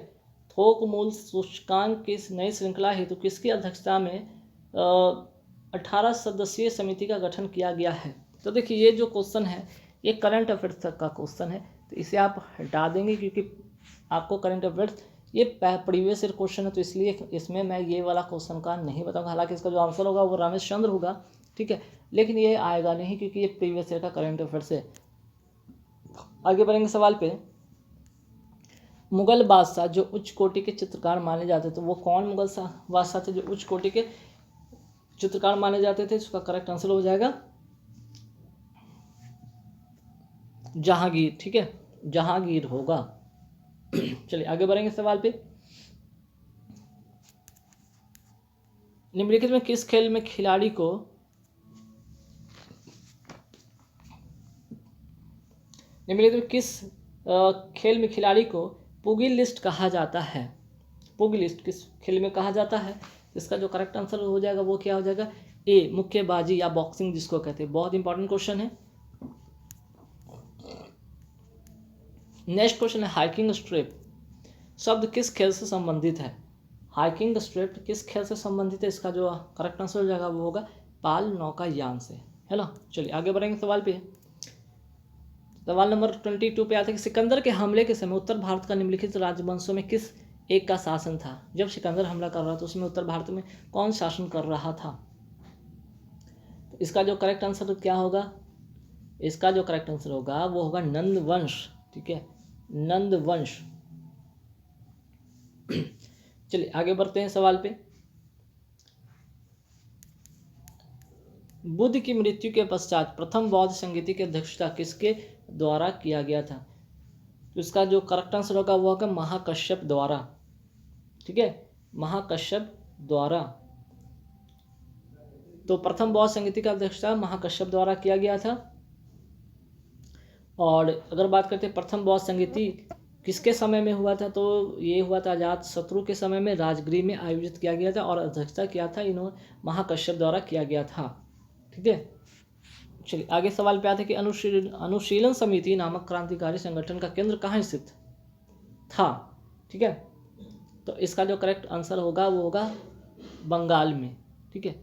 थोक मूल्य सूचकांक की नई श्रृंखला हेतु किसकी अध्यक्षता में 18 सदस्यीय समिति का गठन किया गया है? तो देखिए ये जो क्वेश्चन है ये करंट अफेयर्स का क्वेश्चन है, तो इसे आप हटा देंगे क्योंकि आपको करंट अफेयर्स ये प्रीवियस ईयर क्वेश्चन है, तो इसलिए इसमें मैं ये वाला क्वेश्चन का नहीं बताऊंगा। हालांकि इसका जो आंसर होगा वो रमेश चंद्र होगा, ठीक है, लेकिन ये आएगा नहीं क्योंकि ये प्रीवियस ईयर का करंट अफेयर्स है। आगे बढ़ेंगे सवाल पे। मुगल बादशाह जो उच्च कोटि के चित्रकार माने जाते थे वो कौन मुगल बादशाह थे जो उच्च कोटि के चित्रकार माने जाते थे? इसका करेक्ट आंसर हो जाएगा जहांगीर। ठीक है, जहांगीर होगा। चलिए आगे बढ़ेंगे सवाल पे। निम्नलिखित में किस खेल में खिलाड़ी को खेल में खिलाड़ी को पुगिलिस्ट कहा जाता है? पुगिलिस्ट किस खेल में कहा जाता है? इसका जो करेक्ट आंसर हो जाएगा वो क्या हो जाएगा? ए, मुक्केबाजी या बॉक्सिंग जिसको कहते हैं। बहुत इंपॉर्टेंट क्वेश्चन है। नेक्स्ट क्वेश्चन है, हाइकिंग स्ट्रिप शब्द किस खेल से संबंधित है? हाइकिंग स्ट्रिप किस खेल से संबंधित है? इसका जो करेक्ट आंसर हो जाएगा वो होगा पाल नौकायान से, है ना। चलिए आगे बढ़ेंगे सवाल पे। सवाल नंबर 22 पे आता है कि सिकंदर के हमले के समय उत्तर भारत का निम्नलिखित राजवंशों में किस एक का शासन था? जब सिकंदर हमला कर रहा था उसमें उत्तर भारत में कौन शासन कर रहा था? तो इसका जो करेक्ट आंसर क्या होगा? इसका जो करेक्ट आंसर होगा वो होगा नंद वंश। ठीक है, नंद वंश। चलिए आगे बढ़ते हैं सवाल पे। बुद्ध की मृत्यु के पश्चात प्रथम बौद्ध संगीति की अध्यक्षता किसके द्वारा किया गया था? तो इसका जो करेक्ट आंसर होगा वो होगा महाकश्यप द्वारा। ठीक है, महाकश्यप द्वारा। तो प्रथम बौद्ध संगीति का अध्यक्षता महाकश्यप द्वारा किया गया था। और अगर बात करते हैं प्रथम बौद्ध संगीति किसके समय में हुआ था, तो ये हुआ था अजात शत्रु के समय में राजगृह में आयोजित किया गया था और अध्यक्षता किया था इन्होंने महाकश्यप द्वारा किया गया था। ठीक है, चलिए आगे सवाल पे आते हैं कि अनुशीलन समिति नामक क्रांतिकारी संगठन का केंद्र कहाँ स्थित था? ठीक है, तो इसका जो करेक्ट आंसर होगा वो होगा बंगाल में। ठीक है,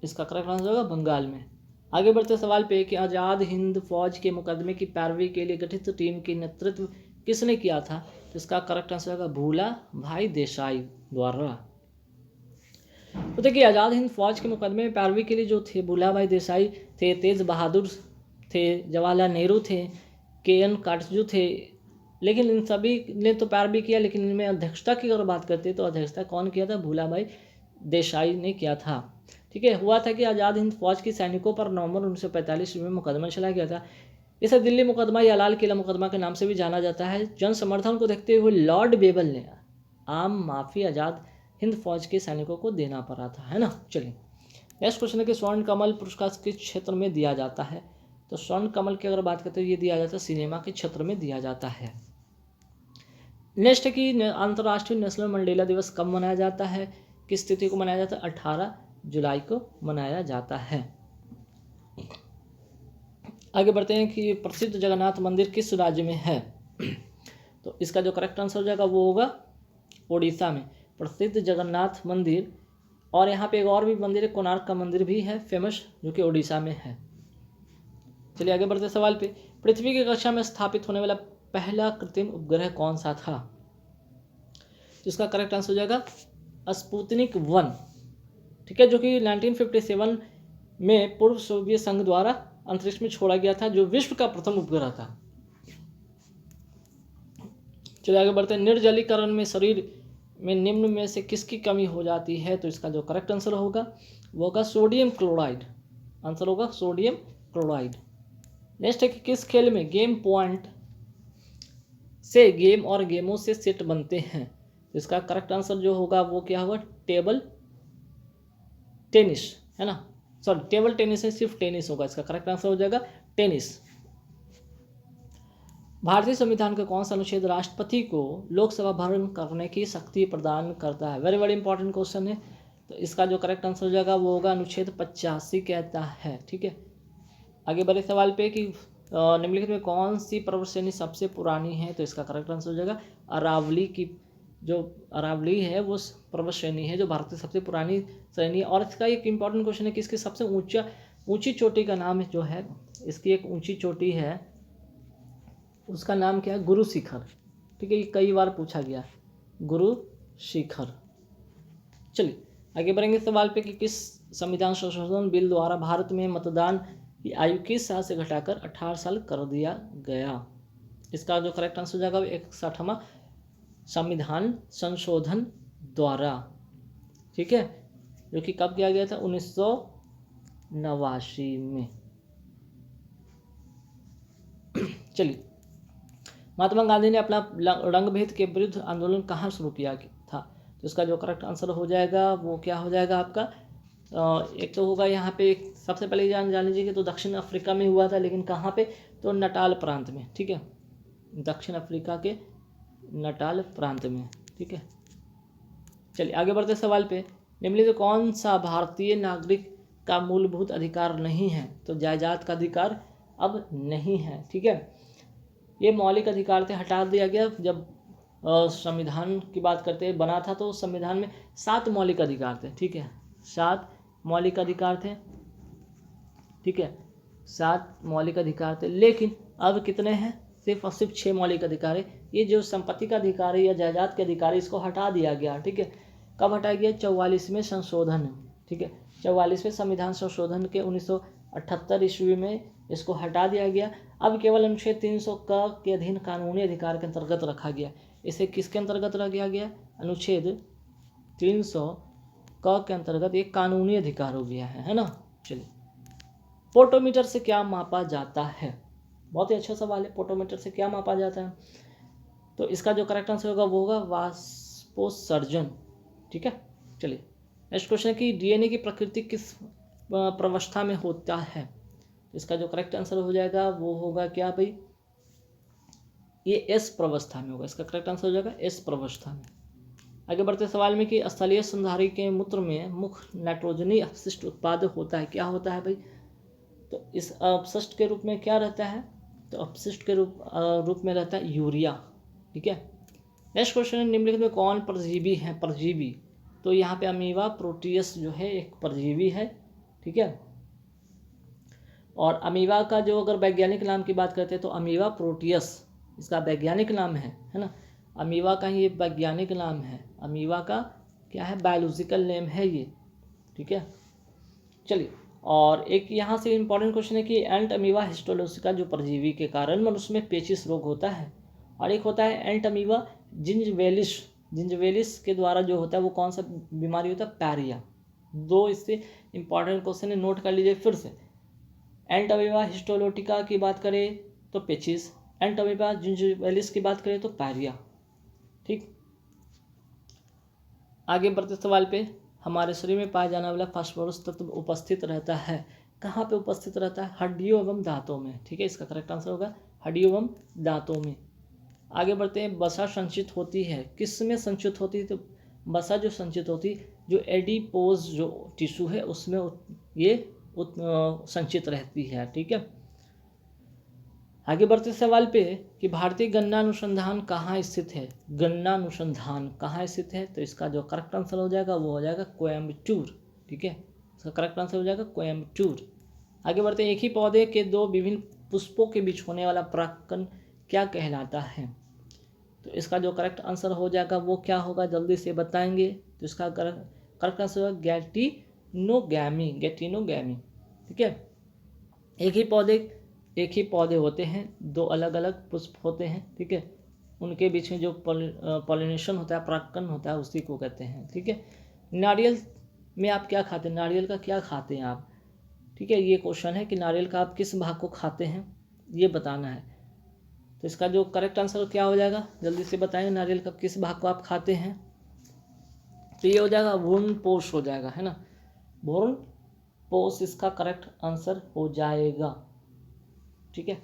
इसका करेक्ट आंसर होगा बंगाल में। आगे बढ़ते सवाल पे कि आज़ाद हिंद फौज के मुकदमे की पैरवी के लिए गठित टीम की नेतृत्व किसने किया था? तो इसका करेक्ट आंसर होगा भूला भाई देसाई द्वारा। तो देखिए आज़ाद हिंद फौज के मुकदमे में पैरवी के लिए जो थे भूला भाई देसाई थे, तेज बहादुर थे, जवाहरलाल नेहरू थे, KN काटजू थे, लेकिन इन सभी ने तो पैरवी किया, लेकिन इनमें अध्यक्षता की अगर बात करते तो अध्यक्षता कौन किया था? भूला भाई देसाई ने किया था। ठीक है, हुआ था कि आज़ाद हिंद फौज के सैनिकों पर नवंबर 1945 में मुकदमा चला गया था। इसे दिल्ली मुकदमा या लाल किला मुकदमा के नाम से भी जाना जाता है। जन समर्थन को देखते हुए लॉर्ड बेबल ने आम माफी आज़ाद हिंद फौज के सैनिकों को देना पड़ा था, है ना। चलिए नेक्स्ट क्वेश्चन है कि स्वर्ण कमल पुरस्कार किस क्षेत्र में दिया जाता है? तो स्वर्ण कमल की अगर बात करते हैं ये दिया जाता है सिनेमा के क्षेत्र में दिया जाता है। नेक्स्ट है कि अंतर्राष्ट्रीय नेशनल मंडेला दिवस कब मनाया जाता है? किस तिथि को मनाया जाता है? 18 जुलाई को मनाया जाता है। आगे बढ़ते हैं कि प्रसिद्ध जगन्नाथ मंदिर किस राज्य में है? तो इसका जो करेक्ट आंसर हो जाएगा वो होगा ओडिशा में प्रसिद्ध जगन्नाथ मंदिर। और यहाँ पे एक और भी मंदिर है, कोणार्क का मंदिर भी है फेमस, जो कि ओडिशा में है। चलिए आगे बढ़ते सवाल पे। पृथ्वी की कक्षा में स्थापित होने वाला पहला कृत्रिम उपग्रह कौन सा था? तो इसका करेक्ट आंसर हो जाएगा स्पुतनिक 1। ठीक है, जो कि 1957 में पूर्व सोवियत संघ द्वारा अंतरिक्ष में छोड़ा गया था, जो विश्व का प्रथम उपग्रह था। चलिए आगे बढ़ते हैं। निर्जलीकरण में शरीर में निम्न में से किसकी कमी हो जाती है? तो इसका जो करेक्ट आंसर होगा वो होगा सोडियम क्लोराइड। आंसर होगा सोडियम क्लोराइड। नेक्स्ट है कि किस खेल में गेम पॉइंट से गेम और गेमों से सेट बनते हैं? तो इसका करेक्ट आंसर जो होगा वो क्या होगा? टेबल टेनिस, है ना, सॉरी टेबल टेनिस है, सिर्फ टेनिस होगा, इसका करेक्ट आंसर हो जाएगा टेनिस। भारतीय संविधान का कौन सा अनुच्छेद राष्ट्रपति को लोकसभा भंग करने की शक्ति प्रदान करता है? वेरी वेरी इंपॉर्टेंट क्वेश्चन है। तो इसका जो करेक्ट आंसर हो जाएगा वो होगा अनुच्छेद 85 कहता है। ठीक है, आगे बढ़े सवाल पे कि निम्नलिखित में कौन सी पर्वत श्रेणी सबसे पुरानी है? तो इसका करेक्ट आंसर हो जाएगा अरावली की। जो अरावली है वो पर्वत श्रेणी है जो भारत की सबसे पुरानी श्रेणी है। और इसका एक इंपॉर्टेंट क्वेश्चन है कि इसकी सबसे ऊंची चोटी का नाम जो है, इसकी एक ऊंची चोटी है, उसका नाम क्या है? गुरु शिखर। ठीक है, ये कई बार पूछा गया, गुरु शिखर। चलिए आगे बढ़ेंगे सवाल पे कि किस संविधान संशोधन बिल द्वारा भारत में मतदान की आयु किस साल से घटाकर 18 साल कर दिया गया? इसका जो करेक्ट आंसर हो जाएगा 61वां संविधान संशोधन द्वारा। ठीक है, जो कि कब किया गया था? 1989 में। चलिए, महात्मा गांधी ने अपना रंगभेद के विरुद्ध आंदोलन कहाँ शुरू किया था? तो इसका जो करेक्ट आंसर हो जाएगा वो क्या हो जाएगा आपका? एक तो होगा यहाँ पे, सबसे पहले जान लीजिए कि तो दक्षिण अफ्रीका में हुआ था, लेकिन कहाँ पे? तो नटाल प्रांत में। ठीक है, दक्षिण अफ्रीका के नटाल प्रांत में। ठीक है, चलिए आगे बढ़ते सवाल पे। निम्नलिखित कौन सा भारतीय नागरिक का मूलभूत अधिकार नहीं है? तो जायदाद का अधिकार अब नहीं है। ठीक है, ये मौलिक अधिकार थे, हटा दिया गया। जब संविधान की बात करते बना था तो संविधान में 7 मौलिक अधिकार थे। ठीक है, 7 मौलिक अधिकार थे। ठीक है, 7 मौलिक अधिकार थे, लेकिन अब कितने हैं? सिर्फ और सिर्फ 6 मौलिक अधिकार है। ये जो संपत्ति का अधिकार है या जायदाद के अधिकार है, इसको हटा दिया गया। ठीक है, कब हटाया गया? 44वें संशोधन। ठीक है, 44वें संविधान संशोधन के 1978 ईस्वी में इसको हटा दिया गया। अब केवल अनुच्छेद 300 क के अधीन कानूनी अधिकार के अंतर्गत रखा गया। इसे किसके अंतर्गत रखा गया? अनुच्छेद 300 क के अंतर्गत एक कानूनी अधिकार हो गया है ना। चलिए, पोटोमीटर से क्या मापा जाता है? बहुत ही अच्छा सवाल है, पोटोमीटर से क्या मापा जाता है? तो इसका जो करेक्ट आंसर होगा वो होगा वाष्पोत्सर्जन। ठीक है, चलिए नेक्स्ट क्वेश्चन है कि डीएनए की प्रकृति किस प्रावस्था में होता है? इसका जो करेक्ट आंसर हो जाएगा वो होगा क्या भाई? ये एस प्रावस्था में होगा। इसका करेक्ट आंसर हो जाएगा एस प्रावस्था में। आगे बढ़ते सवाल में कि स्थलीय स्तनधारी के मूत्र में मुख्य नाइट्रोजनी अपशिष्ट उत्पाद होता है, क्या होता है भाई? तो इस अपशिष्ट के रूप में क्या रहता है? तो अपशिष्ट के रूप में रहता है यूरिया। ठीक है, नेक्स्ट क्वेश्चन है निम्नलिखित में कौन परजीवी है? परजीवी, तो यहाँ पे अमीबा प्रोटियस जो है एक परजीवी है। ठीक है, और अमीबा का जो अगर वैज्ञानिक नाम की बात करते हैं तो अमीबा प्रोटियस इसका वैज्ञानिक नाम है ना। अमीबा का ये वैज्ञानिक नाम है, अमीबा का क्या है? बायोलॉजिकल नेम है ये। ठीक है, चलिए, और एक यहाँ से इम्पॉर्टेंट क्वेश्चन है कि एंट अमीबा हिस्टोलोसिका जो परजीवी के कारण मनुष्य में पेचिश रोग होता है, और एक होता है एंट अमीबा जिंजवेलिस के द्वारा जो होता है वो कौन सा बीमारी होता है? पैरिया। दो इससे इम्पॉर्टेंट क्वेश्चन है, नोट कर लीजिए फिर से। एंट अमीबा हिस्टोलोटिका की बात करें तो पेचिस, एंट अमीबा जिंजवेलिस की बात करें तो पैरिया। ठीक, आगे बढ़ते सवाल पे। हमारे शरीर में पाया जाने वाला फास्फोरस तत्व उपस्थित रहता है, कहाँ पे उपस्थित रहता है? हड्डियों एवं दांतों में। ठीक है, इसका करेक्ट आंसर होगा हड्डियों एवं दांतों में। आगे बढ़ते हैं, वसा संचित होती है, किस में संचित होती है? तो वसा जो संचित होती है जो एडिपोज जो टिश्यू है उसमें ये संचित रहती है। ठीक है, आगे बढ़ते सवाल पे कि भारतीय गन्ना अनुसंधान कहाँ स्थित है? गन्ना अनुसंधान कहाँ स्थित है? तो इसका जो करेक्ट आंसर हो जाएगा वो हो जाएगा कोयम्बटूर। ठीक है, इसका करेक्ट आंसर हो जाएगा कोयम्बटूर। आगे बढ़ते हैं, एक ही पौधे के दो विभिन्न पुष्पों के बीच होने वाला परागकण क्या कहलाता है? तो इसका जो करेक्ट आंसर हो जाएगा वो क्या होगा? जल्दी से बताएंगे। तो इसका करेक्ट आंसर होगा गेटिनोगैमी, गेटिनोगैमी, ठीक है। एक ही पौधे होते हैं, दो अलग अलग पुष्प होते हैं, ठीक है। उनके बीच में जो पॉलिनेशन होता है, परागकण होता है, उसी को कहते हैं, ठीक है। नारियल में आप क्या खाते हैं, नारियल का क्या खाते हैं आप, ठीक है। ये क्वेश्चन है कि नारियल का आप किस भाग को खाते हैं, ये बताना है। तो इसका जो करेक्ट आंसर क्या हो जाएगा, जल्दी से बताएंगे, नारियल का किस भाग को आप खाते हैं। तो ये हो जाएगा भ्रूण पोष हो जाएगा, है ना, भ्रूण पोष इसका करेक्ट आंसर हो जाएगा, ठीक है।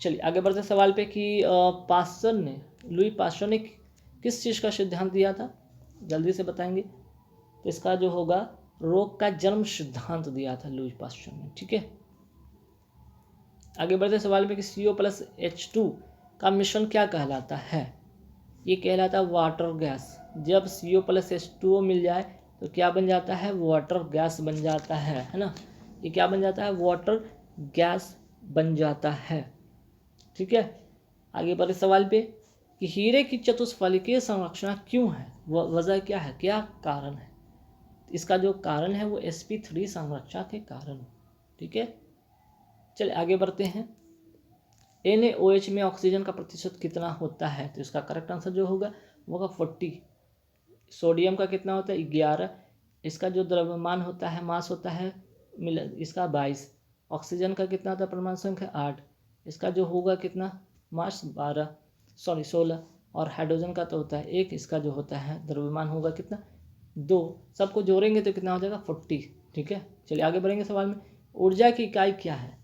चलिए आगे बढ़ते सवाल पे कि लुई पास्चर ने किस चीज़ का सिद्धांत दिया था, जल्दी से बताएंगे। तो इसका जो होगा रोग का जन्म सिद्धांत दिया था लुई पास्चर ने, ठीक है। आगे बढ़ते सवाल पे कि CO+H2 का मिश्रण क्या कहलाता है, ये कहलाता है वाटर गैस। जब CO+H2O मिल जाए तो क्या बन जाता है, वाटर गैस बन जाता है ना। ये क्या बन जाता है, वाटर गैस बन जाता है, ठीक है। आगे बढ़े सवाल पे कि हीरे की चतुष्फलकीय संरचना क्यों है, वजह क्या है, क्या कारण है। इसका जो कारण है वो sp3 संरचना के कारण, ठीक है। चलिए आगे बढ़ते हैं। NaOH में ऑक्सीजन का प्रतिशत कितना होता है, तो इसका करेक्ट आंसर जो होगा वो होगा 40। सोडियम का कितना होता है, 11। इसका जो द्रव्यमान होता है, मास होता है इसका 22। ऑक्सीजन का कितना होता है, परमाणु संख्या 8। इसका जो होगा कितना, मास 16। और हाइड्रोजन का तो होता है 1। इसका जो होता है द्रव्यमान होगा कितना, 2। सबको जोड़ेंगे तो कितना हो जाएगा, 40, ठीक है। चलिए आगे बढ़ेंगे सवाल में। ऊर्जा की इकाई क्या है,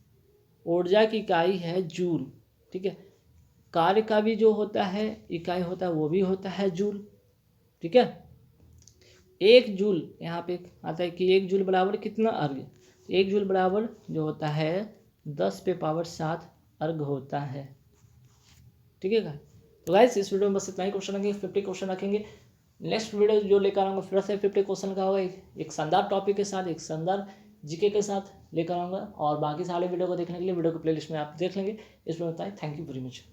ऊर्जा की इकाई है जूल, ठीक है। कार्य का भी जो होता है इकाई होता है वो भी होता है जूल, ठीक है। 1 जूल यहाँ पे आता है कि 1 जूल बराबर कितना अर्घ, 1 जूल बराबर जो होता है 10⁻7 अर्घ होता है, ठीक है। तो गाइस इस वीडियो में बस इतना ही क्वेश्चन रखेंगे, 50 क्वेश्चन रखेंगे। नेक्स्ट वीडियो जो लेकर आऊँगा फिर से 50 क्वेश्चन का होगा, एक शानदार टॉपिक के साथ, एक शानदार जीके के साथ लेकर आऊँगा। और बाकी सारे वीडियो को देखने के लिए वीडियो को प्लेलिस्ट में आप देख लेंगे। इस वीडियो में बताएं, थैंक यू वेरी मच।